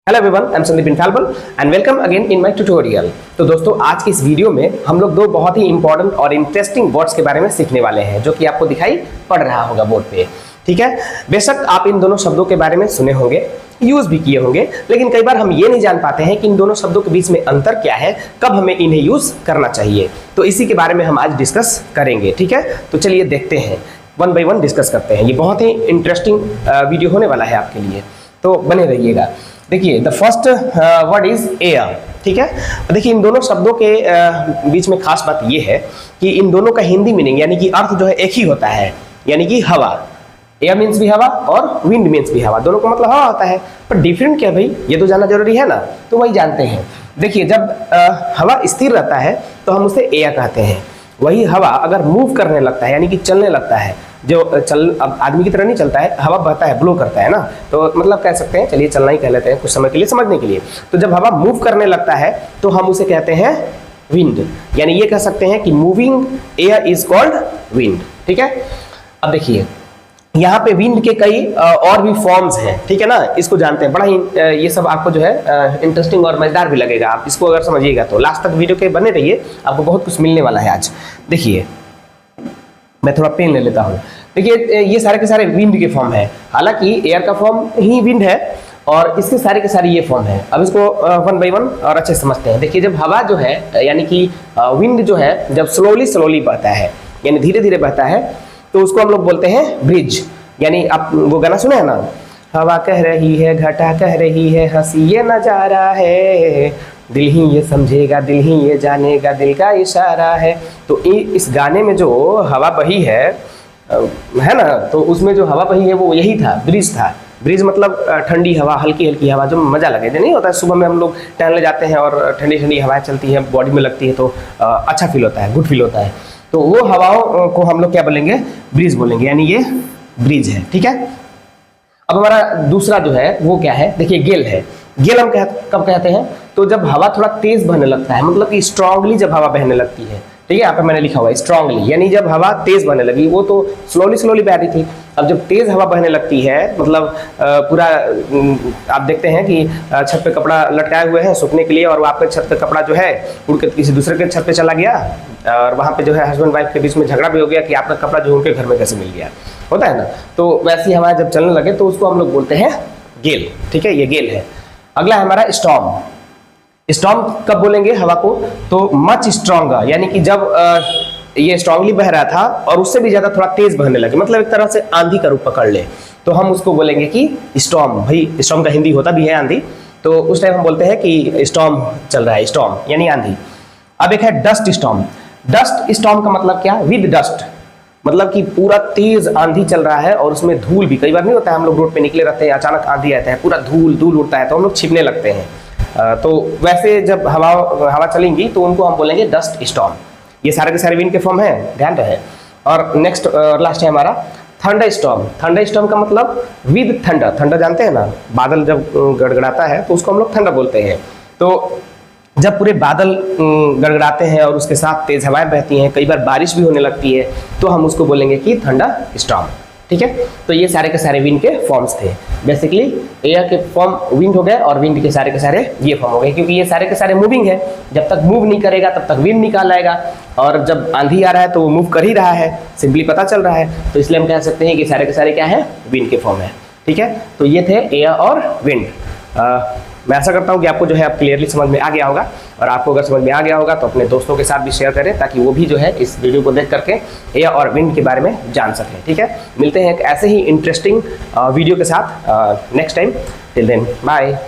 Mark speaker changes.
Speaker 1: Hello everyone, I am Sandeep infallible and welcome again in my tutorial. तो दोस्तों, आज की इस वीडियो में हम लोग दो बहुत ही इंपॉर्टेंट और इंटरेस्टिंग वर्ड्स के बारे में सीखने वाले हैं, जो कि आपको दिखाई पड़ रहा होगा बोर्ड पे। ठीक है, बेशक आप इन दोनों शब्दों के बारे में सुने होंगे, यूज भी किए होंगे, लेकिन कई बार हम ये नहीं जान पाते हैं कि इन दोनों शब्दों के बीच में अंतर क्या है, कब हमें इन्हें यूज करना चाहिए। तो इसी के बारे में हम आज डिस्कस करेंगे। ठीक है, तो चलिए देखते हैं, वन बाई वन डिस्कस करते हैं। ये बहुत ही इंटरेस्टिंग वीडियो होने वाला है आपके लिए, तो बने रहिएगा। देखिए, the first word is air. ठीक है, देखिए इन दोनों शब्दों के बीच में खास बात यह है कि इन दोनों का हिंदी मीनिंग यानी कि अर्थ जो है एक ही होता है, यानी कि हवा। एयर मीन्स भी हवा और विंड मीन्स भी हवा, दोनों का मतलब हवा होता है। पर डिफरेंट क्या भाई, ये तो जानना जरूरी है ना, तो वही जानते हैं। देखिए, जब हवा स्थिर रहता है तो हम उसे एयर कहते हैं। वही हवा अगर मूव करने लगता है यानी कि चलने लगता है, जो अब आदमी की तरह नहीं चलता है, हवा बहता है, ब्लो करता है ना, तो मतलब कह सकते हैं, चलिए चलना ही कह लेते हैं कुछ समय के लिए समझने के लिए। तो जब हवा मूव करने लगता है तो हम उसे कहते हैं विंड, यानी ये कह सकते हैं कि moving air is called wind. ठीक है, अब देखिए यहाँ पे विंड के कई और भी फॉर्म्स हैं। ठीक है ना, इसको जानते हैं। बड़ा ही ये सब आपको जो है इंटरेस्टिंग और मजेदार भी लगेगा। आप इसको अगर समझिएगा तो लास्ट तक वीडियो के बने रहिए, आपको बहुत कुछ मिलने वाला है आज। देखिए, मैं थोड़ा पेन ले लेता हूँ। देखिए, ये सारे के सारे विंड के फॉर्म है। हालांकि एयर का फॉर्म ही विंड है और इसके सारे के सारे ये फॉर्म है। अब इसको वन बाई वन और अच्छे समझते हैं। देखिए, जब हवा जो है यानी कि विंड जो है जब स्लोली बहता है, यानी धीरे धीरे बहता है, तो उसको हम लोग बोलते हैं ब्रिज। यानी आप वो गाना सुने हैं ना, हवा कह रही है, घटा कह रही है, हंसी ये नजारा है, दिल ही ये समझेगा, दिल ही ये जानेगा, दिल का इशारा है। तो इस गाने में जो हवा बही है ना, तो उसमें जो हवा बही है वो यही था, ब्रिज था। ब्रिज मतलब ठंडी हवा, हल्की हल्की हवा, जो मजा लगे। जो नहीं होता है, सुबह में हम लोग टहलने जाते हैं और ठंडी ठंडी हवाएं चलती हैं, बॉडी में लगती है, तो अच्छा फील होता है, गुड फील होता है। तो वो हवाओं को हम लोग क्या बोलेंगे, ब्रिज बोलेंगे, यानी ये ब्रिज है। ठीक है, अब हमारा दूसरा जो है वो क्या है, देखिए गेल है। गेल हम कब कहते हैं, तो जब हवा थोड़ा तेज बहने लगता है, मतलब कि स्ट्रांगली जब हवा बहने लगती है। ठीक है, यहाँ पे मैंने लिखा हुआ है स्ट्रांगली, यानी जब हवा तेज बहने लगी। वो तो स्लोली बह रही थी, अब जब तेज हवा बहने लगती है, मतलब पूरा आप देखते हैं कि छत पे कपड़ा लटकाए हुए हैं सूखने के लिए, और वो आपके छत पे कपड़ा जो है उड़ के किसी दूसरे के छत पे चला गया, और वहाँ पे जो है हस्बैंड वाइफ के बीच में झगड़ा भी हो गया कि आपका कपड़ा जो उनके घर में कैसे मिल गया, होता है ना। तो वैसी हवा जब चलने लगे तो उसको हम लोग बोलते हैं गेल। ठीक है, ये गेल है। अगला है हमारा स्टॉर्म। स्टॉर्म कब बोलेंगे हवा को, तो मच स्ट्रॉन्गर, यानी कि जब ये स्ट्रांगली बह रहा था और उससे भी ज्यादा थोड़ा तेज बहने लगे, मतलब एक तरह से आंधी का रूप पकड़ ले, तो हम उसको बोलेंगे कि स्टॉर्म। भाई स्टॉर्म का हिंदी होता भी है आंधी, तो उस टाइम हम बोलते हैं कि स्टॉर्म चल रहा है, स्टॉर्म यानी आंधी। अब एक है डस्ट स्टॉर्म। डस्ट स्टॉर्म का मतलब क्या, विद डस्ट, मतलब कि पूरा तेज आंधी चल रहा है और उसमें धूल भी। कई बार नहीं होता है, हम लोग रोड पे निकले रहते हैं, अचानक आंधी आता है, पूरा धूल उड़ता है, तो हम लोग छिपने लगते हैं। तो वैसे जब हवा चलेंगी तो उनको हम बोलेंगे डस्ट स्टॉर्म। ये सारे के सारे विंड के फॉर्म है, ध्यान रहे। और नेक्स्ट लास्ट है हमारा थंडर स्टॉर्म। थंडर स्टॉर्म का मतलब विद थंडर। थंडर जानते हैं ना, बादल जब गड़गड़ाता है तो उसको हम लोग थंडर बोलते हैं। तो जब पूरे बादल गड़गड़ाते हैं और उसके साथ तेज हवाएं बहती हैं, कई बार बारिश भी होने लगती है, तो हम उसको बोलेंगे कि थंडर स्टॉर्म। ठीक है, तो ये सारे के सारे विंड के फॉर्म्स थे। बेसिकली एयर के फॉर्म विंड हो गए और विंड के सारे ये फॉर्म हो गए, क्योंकि ये सारे के सारे मूविंग है। जब तक मूव नहीं करेगा तब तक विंड निकाल आएगा, और जब आंधी आ रहा है तो वो मूव कर ही रहा है, सिंपली पता चल रहा है, तो इसलिए हम कह सकते हैं कि सारे के सारे क्या है, विंड के फॉर्म है। ठीक है, तो ये थे एयर और विंड। मैं आशा करता हूँ कि आपको जो है अब क्लियरली समझ में आ गया होगा, और आपको अगर समझ में आ गया होगा तो अपने दोस्तों के साथ भी शेयर करें, ताकि वो भी जो है इस वीडियो को देख करके एयर और विंड के बारे में जान सकें। ठीक है, मिलते हैं एक ऐसे ही इंटरेस्टिंग वीडियो के साथ next time. Till then bye.